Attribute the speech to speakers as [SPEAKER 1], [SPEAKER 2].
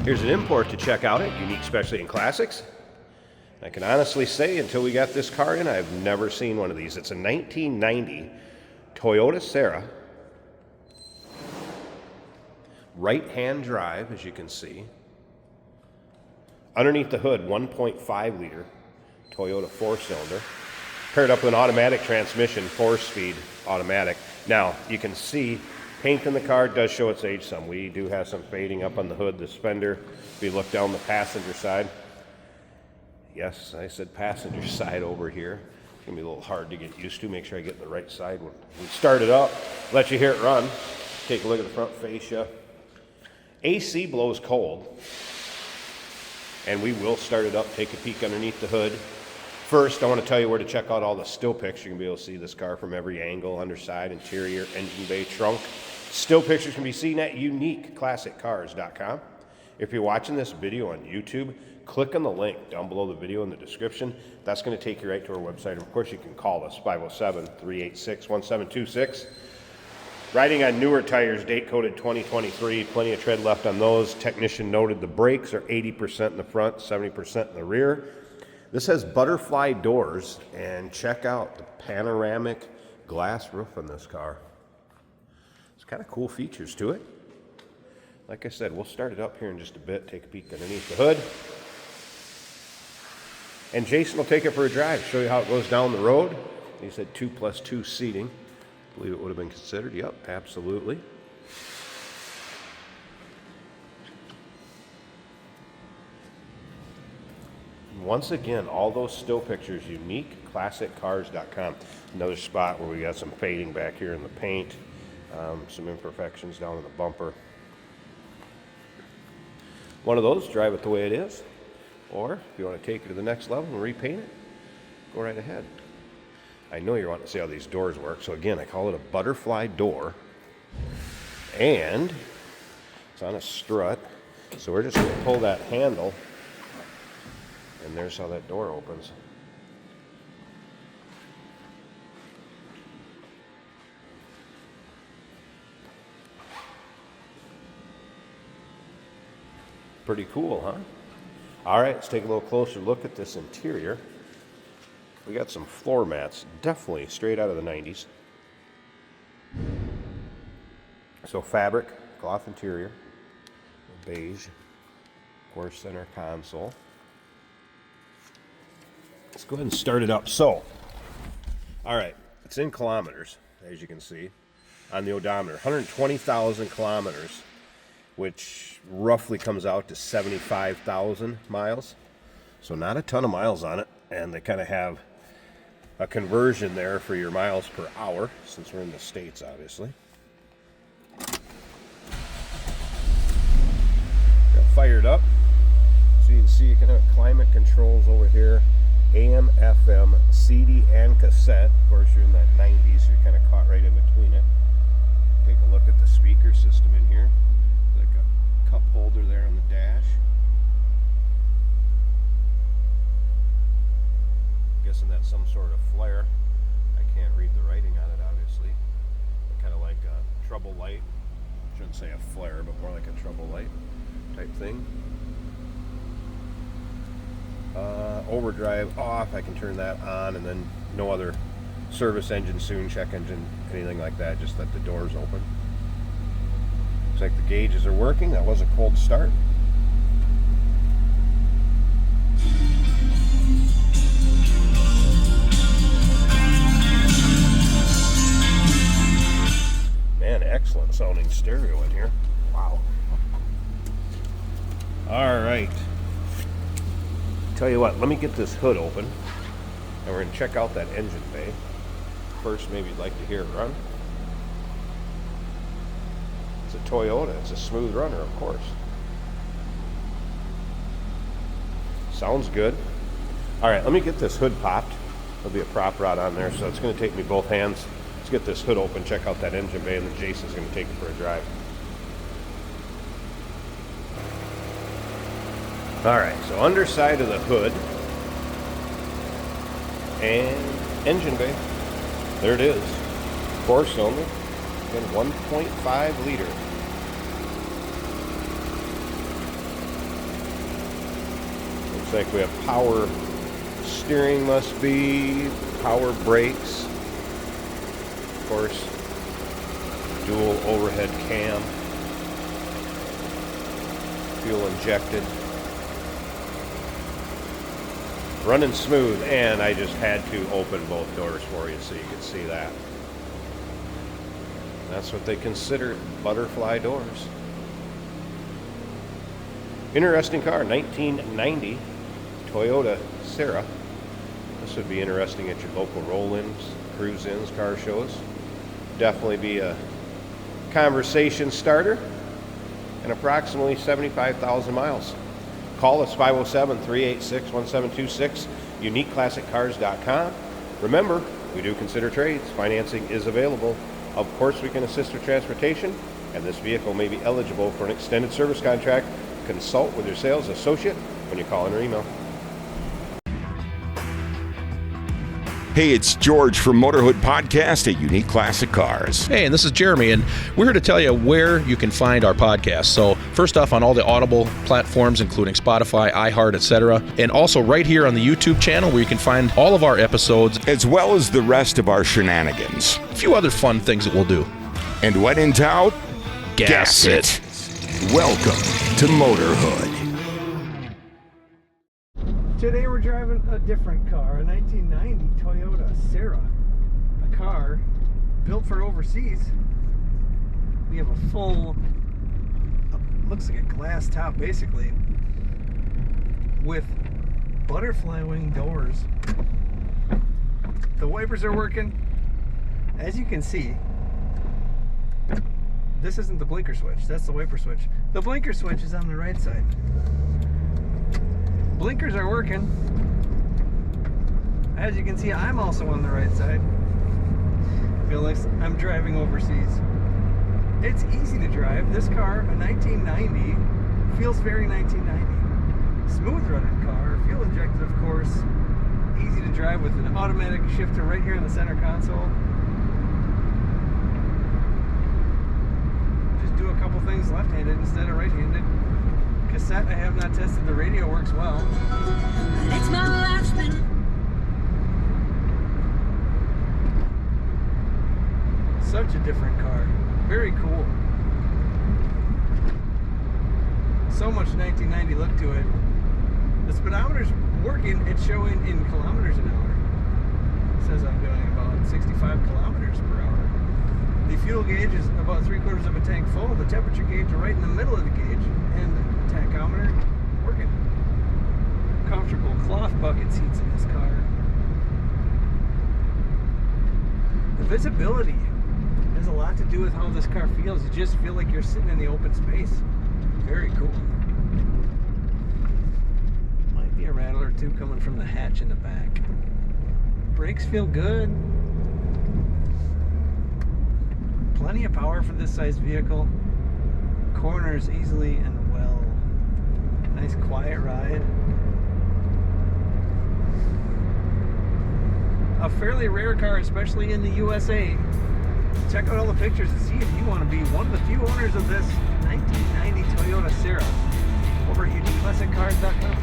[SPEAKER 1] Here's an import to check out at Unique Specialty and Classics. I can honestly say, until we got this car in, I've never seen one of these. It's a 1990 Toyota Sera. Right-hand drive, as you can see. Underneath the hood, 1.5 liter Toyota 4-cylinder. Paired up with an automatic transmission, 4-speed automatic. Now, you can see paint in the car does show its age some. We do have some fading up on the hood, the fender. If you look down the passenger side, yes, I said passenger side over here. It's gonna be a little hard to get used to. Make sure I get the right side when we start it up. Let you hear it run. Take a look at the front fascia. AC blows cold. And we will start it up, take a peek underneath the hood. First, I want to tell you where to check out all the still pics. You're going to be able to see this car from every angle, underside, interior, engine bay, trunk. Still pictures can be seen at uniqueclassiccars.com. If you're watching this video on YouTube, click on the link down below the video in the description. That's going to take you right to our website. And of course, you can call us, 507-386-1726. Riding on newer tires, date coded 2023, plenty of tread left on those. Technician noted the brakes are 80% in the front, 70% in the rear. This has butterfly doors, and check out the panoramic glass roof on this car. It's kind of cool features to it. Like I said, we'll start it up here in just a bit, take a peek underneath the hood. And Jason will take it for a drive, show you how it goes down the road. He said 2+2 seating. I believe it would have been considered. Yep, absolutely. Once again, all those still pictures, uniqueclassiccars.com. Another spot where we got some fading back here in the paint, some imperfections down in the bumper. One of those, drive it the way it is. Or if you want to take it to the next level and repaint it, go right ahead. I know you want to see how these doors work. So again, I call it a butterfly door. And it's on a strut. So we're just going to pull that handle. And there's how that door opens. Pretty cool, huh? All right, let's take a little closer look at this interior. We got some floor mats, definitely straight out of the 90s. So fabric, cloth interior, beige, of course, center console. Let's go ahead and start it up. So, all right, it's in kilometers, as you can see, on the odometer. 120,000 kilometers, which roughly comes out to 75,000 miles. So not a ton of miles on it, and they kind of have a conversion there for your miles per hour, since we're in the States, obviously. Got fired up. So you can see you can have climate controls over here. AM, FM, CD, and cassette. Of course, you're in that 90s, so you're kind of caught right in between it. Take a look at the speaker system in here. Like a cup holder there on the dash. Guessing that's some sort of flare. I can't read the writing on it, obviously. Kind of like a trouble light. Shouldn't say a flare, but more like a trouble light type thing. Overdrive off, I can turn that on, and then no other service engine soon, check engine, anything like that, just let the doors open. Looks like the gauges are working. That was a cold start. Man, excellent sounding stereo in here. Wow. All right. Tell you what, let me get this hood open, and we're going to check out that engine bay. First, maybe you'd like to hear it run. It's a Toyota. It's a smooth runner, of course. Sounds good. All right, let me get this hood popped. There'll be a prop rod on there, so it's going to take me both hands. Let's get this hood open, check out that engine bay, and then Jason's going to take it for a drive. All right, so underside of the hood and engine bay. There it is. 4-cylinder and 1.5 liter. Looks like we have power steering, must be, power brakes. Of course, dual overhead cam. Fuel injected. Running smooth, and I just had to open both doors for you so you could see that. That's what they consider butterfly doors. Interesting car, 1990 Toyota Sera. This would be interesting at your local roll-ins, cruise-ins, car shows. Definitely be a conversation starter, and approximately 75,000 miles. Call us 507-386-1726, uniqueclassiccars.com. Remember, we do consider trades. Financing is available. Of course, we can assist with transportation, and this vehicle may be eligible for an extended service contract. Consult with your sales associate when you call in or email.
[SPEAKER 2] Hey, it's George from Motorhood Podcast at Unique Classic Cars.
[SPEAKER 3] Hey, and this is Jeremy, and we're here to tell you where you can find our podcast. So first off, on all the Audible platforms, including Spotify, iHeart, etc., and also right here on the YouTube channel where you can find all of our episodes,
[SPEAKER 2] as well as the rest of our shenanigans.
[SPEAKER 3] A few other fun things that we'll do.
[SPEAKER 2] And when in doubt, gas it. Welcome to Motorhood.
[SPEAKER 4] Today we're driving a different car, a 1990 Toyota Sera, a car built for overseas. We have a full, looks like a glass top basically, with butterfly wing doors. The wipers are working. As you can see, this isn't the blinker switch, that's the wiper switch. The blinker switch is on the right side. Blinkers are working. As you can see, I'm also on the right side. I feel like I'm driving overseas. It's easy to drive. This car, a 1990, feels very 1990. Smooth running car, fuel injected of course. Easy to drive with an automatic shifter right here in the center console. Just do a couple things left-handed instead of right-handed. Cassette, I have not tested. The radio works well.
[SPEAKER 5] It's my life's been
[SPEAKER 4] such a different car. Very cool. So much 1990 look to it. The speedometer's working. It's showing in kilometers an hour. It says I'm going about 65 kilometers per hour. The fuel gauge is about 3/4 of a tank full. The temperature gauge is right in the middle of the gauge, and the tachometer working. Comfortable cloth bucket seats in this car. The visibility has a lot to do with how this car feels. You just feel like you're sitting in the open space. Very cool. Might be a rattle or two coming from the hatch in the back. Brakes feel good. Plenty of power for this size vehicle. Corners easily and well. Nice quiet ride. A fairly rare car, especially in the USA. Check out all the pictures and see if you want to be one of the few owners of this 1990 Toyota Sera over at uniqueclassiccars.com.